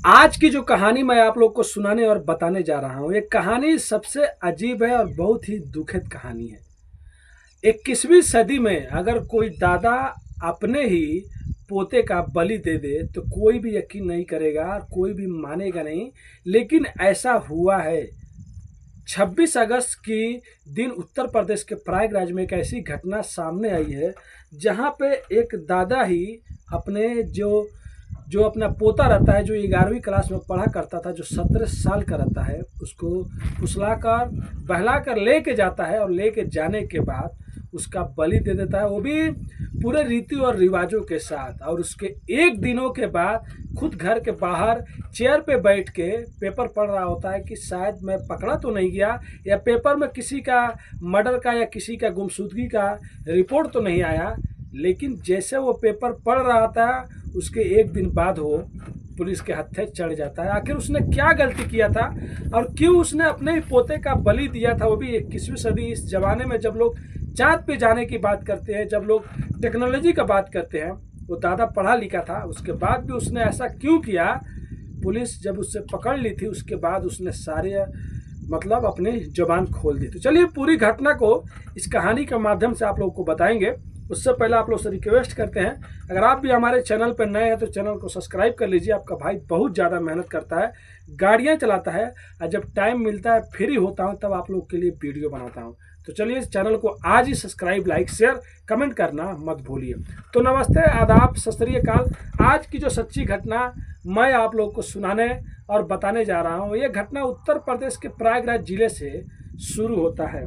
आज की जो कहानी मैं आप लोग को सुनाने और बताने जा रहा हूँ, ये कहानी सबसे अजीब है और बहुत ही दुखद कहानी है। 21वीं सदी में अगर कोई दादा अपने ही पोते का बलि दे दे तो कोई भी यकीन नहीं करेगा, कोई भी मानेगा नहीं, लेकिन ऐसा हुआ है। 26 अगस्त की दिन उत्तर प्रदेश के प्रयागराज में एक ऐसी घटना सामने आई है, जहाँ पे एक दादा ही अपने जो जो अपना पोता रहता है, जो 11वीं क्लास में पढ़ा करता था, जो 17 साल का रहता है, उसको फुसलाकर बहलाकर लेके जाता है और लेके जाने के बाद उसका बलि दे देता है, वो भी पूरे रीति और रिवाजों के साथ। और उसके एक दिनों के बाद खुद घर के बाहर चेयर पे बैठ के पेपर पढ़ रहा होता है कि शायद मैं पकड़ा तो नहीं गया, या पेपर में किसी का मर्डर का या किसी का गुमशुदगी का रिपोर्ट तो नहीं आया। लेकिन जैसे वो पेपर पढ़ रहा था, उसके एक दिन बाद वो पुलिस के हत्थे चढ़ जाता है। आखिर उसने क्या गलती किया था और क्यों उसने अपने ही पोते का बलि दिया था, वो भी 21वीं सदी, इस जमाने में जब लोग चाँद पे जाने की बात करते हैं, जब लोग टेक्नोलॉजी का बात करते हैं। वो दादा पढ़ा लिखा था, उसके बाद भी उसने ऐसा क्यों किया? पुलिस जब उससे पकड़ ली थी, उसके बाद उसने सारे अपनी जुबान खोल दी। तो चलिए पूरी घटना को इस कहानी के माध्यम से आप लोगों को बताएंगे। उससे पहले आप लोग से रिक्वेस्ट करते हैं, अगर आप भी हमारे चैनल पर नए हैं तो चैनल को सब्सक्राइब कर लीजिए। आपका भाई बहुत ज़्यादा मेहनत करता है, गाड़ियाँ चलाता है, और जब टाइम मिलता है फ्री होता हूँ तब आप लोग के लिए वीडियो बनाता हूँ। तो चलिए इस चैनल को आज ही सब्सक्राइब, लाइक, शेयर, कमेंट करना मत भूलिए। तो नमस्ते, आदाब, सत श्री अकाल। आज की जो सच्ची घटना मैं आप लोग को सुनाने और बताने जा रहा हूँ, ये घटना उत्तर प्रदेश के प्रयागराज जिले से शुरू होता है।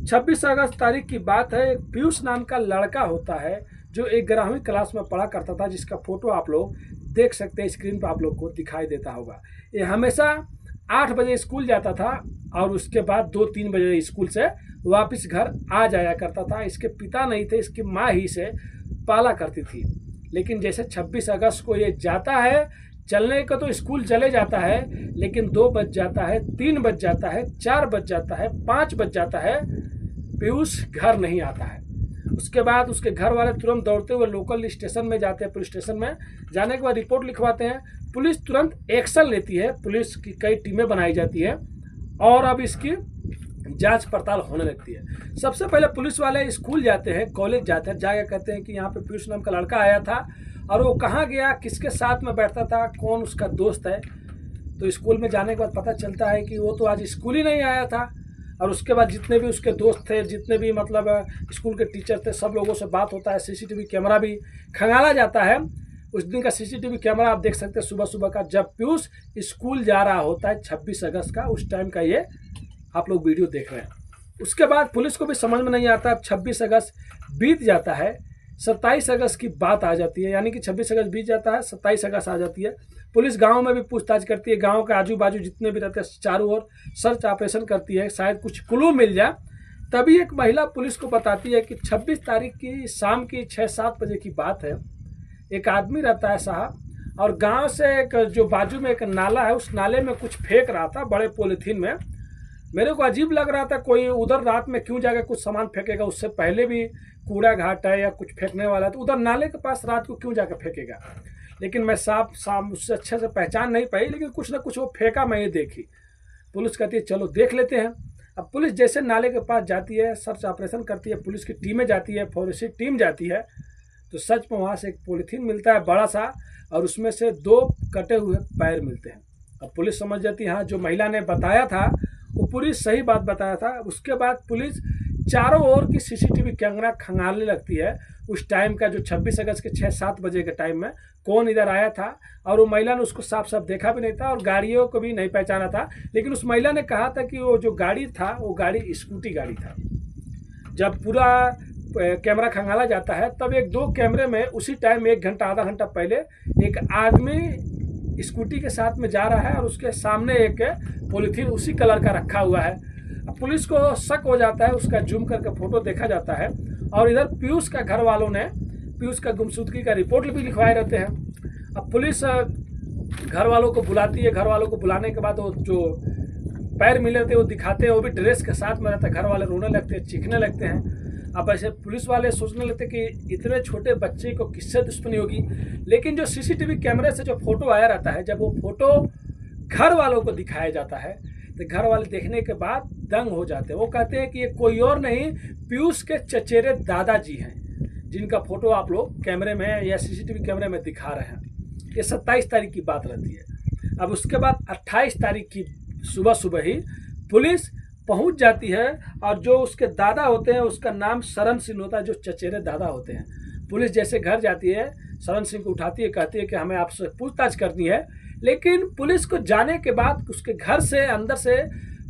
26 अगस्त तारीख की बात है। एक पीयूष नाम का लड़का होता है जो 11वीं क्लास में पढ़ा करता था, जिसका फोटो आप लोग देख सकते हैं, स्क्रीन पर आप लोग को दिखाई देता होगा। ये हमेशा 8 बजे स्कूल जाता था और उसके बाद 2-3 बजे स्कूल से वापस घर आ जाया करता था। इसके पिता नहीं थे, इसकी माँ ही से पाला करती थी। लेकिन जैसे 26 अगस्त को ये जाता है, चलने का तो स्कूल चले जाता है, लेकिन 2 बज जाता है, 3 बज जाता है, 4 बज जाता है, 5 बज जाता है, पीयूष घर नहीं आता है। उसके बाद उसके घर वाले तुरंत दौड़ते हुए लोकल स्टेशन में जाते हैं। पुलिस स्टेशन में जाने के बाद रिपोर्ट लिखवाते हैं। पुलिस तुरंत एक्शन लेती है, पुलिस की कई टीमें बनाई जाती है और अब इसकी जांच पड़ताल होने लगती है। सबसे पहले पुलिस वाले स्कूल जाते हैं, कॉलेज जाते हैं, जाकर कहते हैं कि यहाँ पे पीयूष नाम का लड़का आया था और वो कहाँ गया, किसके साथ में बैठता था, कौन उसका दोस्त है। तो स्कूल में जाने के बाद पता चलता है कि वो तो आज स्कूल ही नहीं आया था। और उसके बाद जितने भी उसके दोस्त थे, जितने भी स्कूल के टीचर थे, सब लोगों से बात होता है। सीसीटीवी कैमरा भी खंगाला जाता है। उस दिन का सीसीटीवी कैमरा आप देख सकते हैं, सुबह सुबह का, जब पीयूष स्कूल जा रहा होता है 26 अगस्त का, उस टाइम का ये आप लोग वीडियो देख रहे हैं। उसके बाद पुलिस को भी समझ में नहीं आता। अब 26 अगस्त बीत जाता है, 27 अगस्त की बात आ जाती है, यानी कि 26 अगस्त बीत जाता है, 27 अगस्त आ जाती है। पुलिस गांव में भी पूछताछ करती है, गांव के आजू बाजू जितने भी रहते हैं चारों ओर सर्च ऑपरेशन करती है, शायद कुछ क्लू मिल जाए। तभी एक महिला पुलिस को बताती है कि 26 तारीख की शाम की 6-7 बजे की बात है। एक आदमी रहता है साहब, और गांव से एक जो बाजू में एक नाला है, उस नाले में कुछ फेंक रहा था बड़े पॉलीथीन में। मेरे को अजीब लग रहा था, कोई उधर रात में क्यों जाकर कुछ सामान फेंकेगा, उससे पहले भी कूड़ा घाट है या कुछ फेंकने वाला है, तो उधर नाले के पास रात को क्यों जाकर फेंकेगा। लेकिन मैं साफ उससे अच्छे से पहचान नहीं पाई, लेकिन कुछ ना कुछ वो फेंका, मैं ये देखी। पुलिस कहती है चलो देख लेते हैं। अब पुलिस जैसे नाले के पास जाती है, सर्च ऑपरेशन करती है, पुलिस की टीमें जाती है, फॉरेंसिक टीम जाती है, तो सच में वहाँ से एक पॉलीथीन मिलता है बड़ा सा, और उसमें से 2 कटे हुए पैर मिलते हैं। अब पुलिस समझ जाती है हाँ, जो महिला ने बताया था वो पूरी सही बात बताया था। उसके बाद पुलिस चारों ओर की सीसीटीवी कैमरा खंगालने लगती है। उस टाइम का जो 26 अगस्त के 6-7 बजे के टाइम में कौन इधर आया था, और वो महिला ने उसको साफ साफ देखा भी नहीं था और गाड़ियों को भी नहीं पहचाना था। लेकिन उस महिला ने कहा था कि वो जो गाड़ी था वो गाड़ी स्कूटी गाड़ी था। जब पूरा कैमरा खंगाला जाता है, तब 1-2 कैमरे में उसी टाइम 1 घंटा आधा घंटा पहले एक आदमी स्कूटी के साथ में जा रहा है और उसके सामने एक पॉलीथीन उसी कलर का रखा हुआ है। अब पुलिस को शक हो जाता है, उसका जूम करके फोटो देखा जाता है, और इधर पीयूष का घर वालों ने पीयूष का गुमशुदगी का रिपोर्ट भी लिखवाए रहते हैं। अब पुलिस घर वालों को बुलाती है, घर वालों को बुलाने के बाद वो जो पैर मिले थे वो दिखाते हैं, वो भी ड्रेस के साथ में रहता है। घर वाले रोने लगते हैं, चीखने लगते हैं। अब ऐसे पुलिस वाले सोचने लगते कि इतने छोटे बच्चे को किससे दुश्मनी होगी, लेकिन जो सीसीटीवी कैमरे से जो फोटो आया रहता है, जब वो फोटो घर वालों को दिखाया जाता है तो घर वाले देखने के बाद दंग हो जाते हैं। वो कहते हैं कि ये कोई और नहीं, पीयूष के चचेरे दादाजी हैं, जिनका फोटो आप लोग कैमरे में या सीसीटीवी कैमरे में दिखा रहे हैं। ये 27 तारीख की बात रहती है। अब उसके बाद 28 तारीख की सुबह सुबह ही पुलिस पहुंच जाती है, और जो उसके दादा होते हैं उसका नाम शरण सिंह होता है, जो चचेरे दादा होते हैं। पुलिस जैसे घर जाती है, शरण सिंह को उठाती है, कहती है कि हमें आपसे पूछताछ करनी है। लेकिन पुलिस को जाने के बाद उसके घर से अंदर से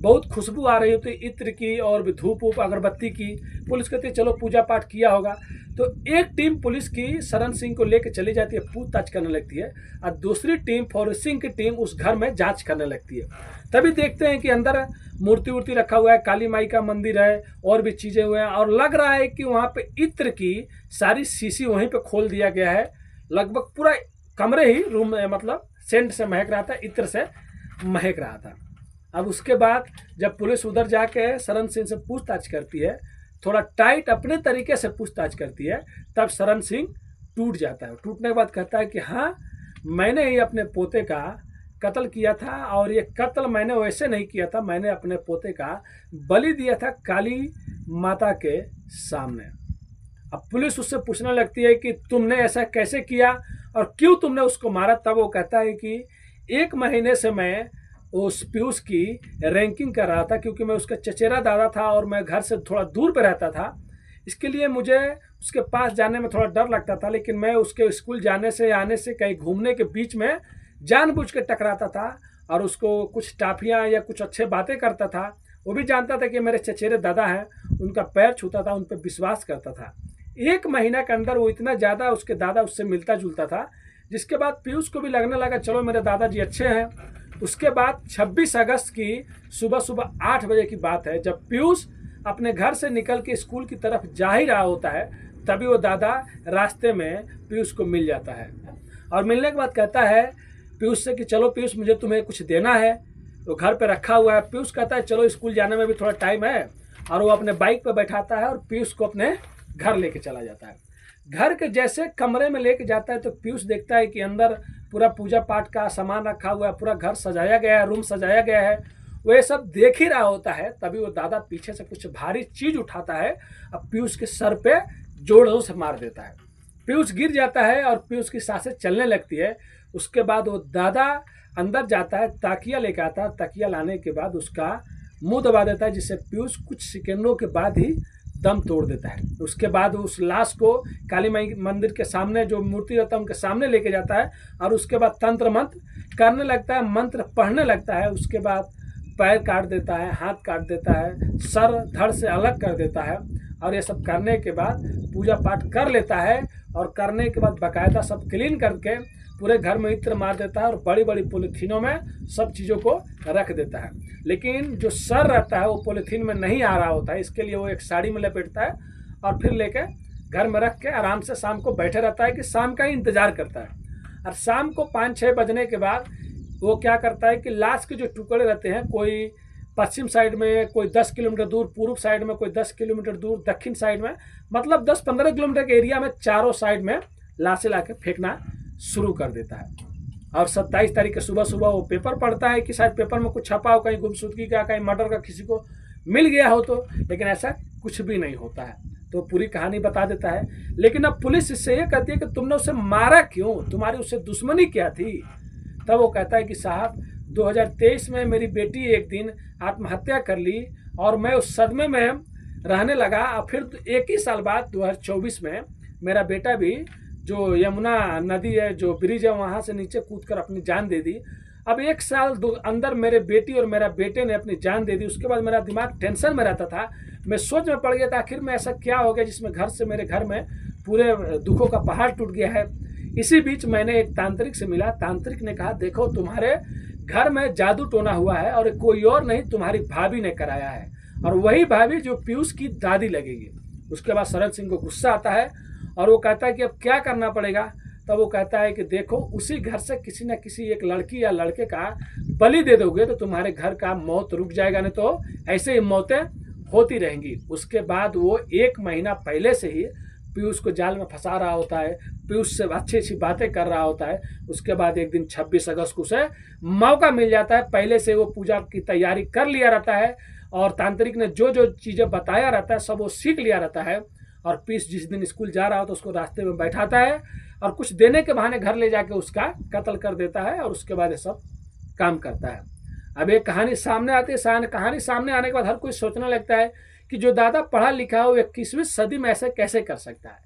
बहुत खुशबू आ रही होती है, इत्र की और भी धूप वूप अगरबत्ती की। पुलिस कहती है चलो पूजा पाठ किया होगा। तो एक टीम पुलिस की शरण सिंह को लेकर चली जाती है, पूछताछ करने लगती है, और दूसरी टीम फॉरेंसिक की टीम उस घर में जांच करने लगती है। तभी देखते हैं कि अंदर मूर्ति वूर्ति रखा हुआ है, काली माई का मंदिर है, और भी चीज़ें हुए हैं, और लग रहा है कि वहाँ पे इत्र की सारी शीशी वहीं पे खोल दिया गया है। लगभग पूरा कमरे ही रूम मतलब सेंट से महक रहा था, इत्र से महक रहा था। अब उसके बाद जब पुलिस उधर जाके शरण सिंह से पूछताछ करती है, थोड़ा टाइट अपने तरीके से पूछताछ करती है, तब शरण सिंह टूट जाता है। टूटने के बाद कहता है कि हाँ, मैंने ही अपने पोते का कत्ल किया था, और ये कत्ल मैंने वैसे नहीं किया था, मैंने अपने पोते का बलि दिया था काली माता के सामने। अब पुलिस उससे पूछने लगती है कि तुमने ऐसा कैसे किया और क्यों तुमने उसको मारा। तब वो कहता है कि 1 महीने से मैं उस पीयूष की रैंकिंग कर रहा था, क्योंकि मैं उसका चचेरा दादा था और मैं घर से थोड़ा दूर पे रहता था। इसके लिए मुझे उसके पास जाने में थोड़ा डर लगता था, लेकिन मैं उसके स्कूल जाने से आने से कहीं घूमने के बीच में जानबूझ के टकराता था, और उसको कुछ टाफियाँ या कुछ अच्छे बातें करता था। वो भी जानता था कि मेरे चचेरे दादा हैं, उनका पैर छूता था, उन पर विश्वास करता था। 1 महीना के अंदर वो इतना ज़्यादा उसके दादा उससे मिलता जुलता था, जिसके बाद पीयूष को भी लगने लगा चलो मेरे दादाजी अच्छे हैं। उसके बाद 26 अगस्त की सुबह सुबह 8 बजे की बात है, जब पीयूष अपने घर से निकल के स्कूल की तरफ जा ही रहा होता है, तभी वो दादा रास्ते में पीयूष को मिल जाता है, और मिलने के बाद कहता है पीयूष से कि चलो पीयूष, मुझे तुम्हें कुछ देना है। तो घर पे रखा हुआ है। पीयूष कहता है चलो, स्कूल जाने में भी थोड़ा टाइम है, और वो अपने बाइक पर बैठाता है और पीयूष को अपने घर लेके चला जाता है। घर के जैसे कमरे में लेके जाता है तो पीयूष देखता है कि अंदर पूरा पूजा पाठ का सामान रखा हुआ है, पूरा घर सजाया गया है, रूम सजाया गया है। वो ये सब देख ही रहा होता है, तभी वो दादा पीछे से कुछ भारी चीज उठाता है, अब पीयूष के सर पे जोरों से मार देता है। पीयूष गिर जाता है और पीयूष की सांसें चलने लगती है। उसके बाद वो दादा अंदर जाता है, ताकिया लेकर आता है, तकिया लाने के बाद उसका मुंह दबा देता है, जिससे पीयूष कुछ सेकेंडों के बाद ही दम तोड़ देता है। उसके बाद उस लाश को काली माई मंदिर के सामने जो मूर्ति रहता है उनके सामने लेके जाता है, और उसके बाद तंत्र मंत्र करने लगता है, मंत्र पढ़ने लगता है। उसके बाद पैर काट देता है, हाथ काट देता है, सर धड़ से अलग कर देता है, और ये सब करने के बाद पूजा पाठ कर लेता है, और करने के बाद बाकायदा सब क्लीन करके पूरे घर में इत्र मार देता है, और बड़ी बड़ी पॉलीथीनों में सब चीज़ों को रख देता है। लेकिन जो सर रहता है वो पॉलीथीन में नहीं आ रहा होता है, इसके लिए वो एक साड़ी में लपेटता है और फिर लेके घर में रख के आराम से शाम को बैठे रहता है कि शाम का ही इंतज़ार करता है। और शाम को 5-6 बजने के बाद वो क्या करता है कि लाश के जो टुकड़े रहते हैं, कोई पश्चिम साइड में, कोई 10 किलोमीटर दूर पूर्व साइड में, कोई 10 किलोमीटर दूर दक्षिण साइड में, मतलब 10-15 किलोमीटर के एरिया में चारों साइड में लाशें ला के फेंकना शुरू कर देता है। और 27 तारीख के सुबह सुबह वो पेपर पढ़ता है कि शायद पेपर में कुछ छपा हो, कहीं गुमशुदगी का, कहीं मर्डर का, किसी को मिल गया हो तो, लेकिन ऐसा कुछ भी नहीं होता है। तो पूरी कहानी बता देता है। लेकिन अब पुलिस इससे ये कहती है कि तुमने उसे मारा क्यों, तुम्हारी उससे दुश्मनी क्या थी। तब वो कहता है कि साहब 2023 में मेरी बेटी एक दिन आत्महत्या कर ली, और मैं उस सदमे में रहने लगा। और फिर 1 ही साल बाद 2024 में मेरा बेटा भी, जो यमुना नदी है, जो ब्रिज है, वहाँ से नीचे कूदकर अपनी जान दे दी। अब 1 साल अंदर मेरे बेटी और मेरा बेटे ने अपनी जान दे दी। उसके बाद मेरा दिमाग टेंशन में रहता था, मैं सोच में पड़ गया था आखिर में ऐसा क्या हो गया जिसमें घर से मेरे घर में पूरे दुखों का पहाड़ टूट गया है। इसी बीच मैंने एक तांत्रिक से मिला। तांत्रिक ने कहा देखो तुम्हारे घर में जादू टोना हुआ है, और कोई और नहीं, तुम्हारी भाभी ने कराया है, और वही भाभी जो पीयूष की दादी लगेगी। उसके बाद शरण सिंह को गुस्सा आता है, और वो कहता है कि अब क्या करना पड़ेगा। तब वो कहता है कि देखो, उसी घर से किसी न किसी एक लड़की या लड़के का बलि दे दोगे तो तुम्हारे घर का मौत रुक जाएगा, नहीं तो ऐसे ही मौतें होती रहेंगी। उसके बाद वो 1 महीना पहले से ही पीयूष को जाल में फंसा रहा होता है, पीयूष से अच्छी अच्छी बातें कर रहा होता है। उसके बाद एक दिन 26 अगस्त को उसे मौका मिल जाता है, पहले से वो पूजा की तैयारी कर लिया रहता है और तांत्रिक ने जो जो चीज़ें बताया रहता है सब वो सीख लिया रहता है। और पीयूष जिस दिन स्कूल जा रहा हो तो उसको रास्ते में बैठाता है और कुछ देने के बहाने घर ले जाके उसका कत्ल कर देता है और उसके बाद ये सब काम करता है। अब एक कहानी सामने आती है, कहानी सामने आने के बाद हर कोई सोचने लगता है कि जो दादा पढ़ा लिखा हो 21वीं सदी में ऐसे कैसे कर सकता है।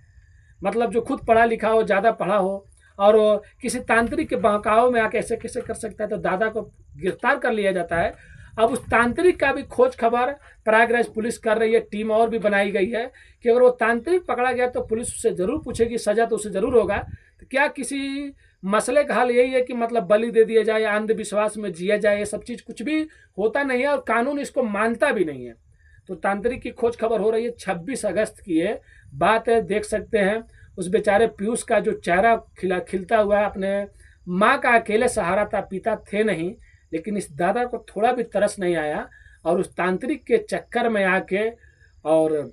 मतलब जो खुद पढ़ा लिखा हो, ज़्यादा पढ़ा हो और किसी तांत्रिक के बहकाव में आके ऐसे कैसे कर सकता है। तो दादा को गिरफ्तार कर लिया जाता है। अब उस तांत्रिक का भी खोज खबर प्रयागराज पुलिस कर रही है, टीम और भी बनाई गई है कि अगर वो तांत्रिक पकड़ा गया तो पुलिस उससे ज़रूर पूछेगी, सज़ा तो उसे ज़रूर होगा। तो क्या किसी मसले का हल यही है कि मतलब बलि दे दिया जाए या अंधविश्वास में जिया जाए, ये सब चीज़ कुछ भी होता नहीं है और कानून इसको मानता भी नहीं है। तो तांत्रिक की खोज खबर हो रही है। 26 अगस्त की ये बात है, देख सकते हैं उस बेचारे पीयूष का जो चेहरा खिलता हुआ है। अपने माँ का अकेले सहारा था, पिता थे नहीं, लेकिन इस दादा को थोड़ा भी तरस नहीं आया और उस तांत्रिक के चक्कर में आके और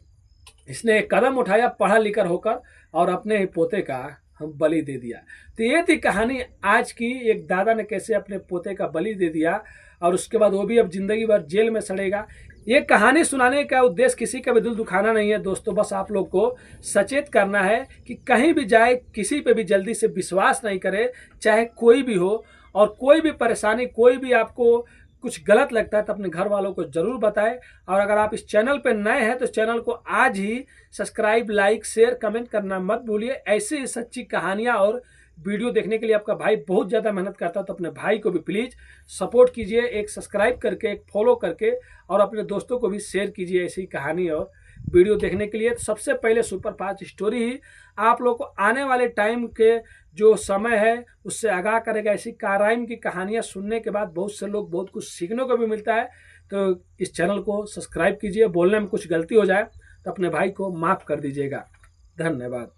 इसने एक कदम उठाया पढ़ा लिखा होकर और अपने ही पोते का हम बलि दे दिया। तो ये थी कहानी आज की, एक दादा ने कैसे अपने पोते का बलि दे दिया और उसके बाद वो भी अब जिंदगी भर जेल में सड़ेगा। ये कहानी सुनाने का उद्देश्य किसी का भी दिल दुखाना नहीं है दोस्तों, बस आप लोग को सचेत करना है कि कहीं भी जाए किसी पे भी जल्दी से विश्वास नहीं करे, चाहे कोई भी हो। और कोई भी परेशानी, कोई भी आपको कुछ गलत लगता है तो अपने घर वालों को ज़रूर बताएं। और अगर आप इस चैनल पर नए हैं तो चैनल को आज ही सब्सक्राइब, लाइक, शेयर, कमेंट करना मत भूलिए। ऐसे ही सच्ची कहानियाँ और वीडियो देखने के लिए आपका भाई बहुत ज़्यादा मेहनत करता है, तो अपने भाई को भी प्लीज़ सपोर्ट कीजिए, एक सब्सक्राइब करके, एक फॉलो करके, और अपने दोस्तों को भी शेयर कीजिए ऐसी कहानी और वीडियो देखने के लिए। तो सबसे पहले सुपर फास्ट स्टोरी ही आप लोग को आने वाले टाइम के जो समय है उससे आगाह करेगा। ऐसी क्राइम की कहानियाँ सुनने के बाद बहुत से लोग बहुत कुछ सीखने को भी मिलता है। तो इस चैनल को सब्सक्राइब कीजिए। बोलने में कुछ गलती हो जाए तो अपने भाई को माफ़ कर दीजिएगा। धन्यवाद।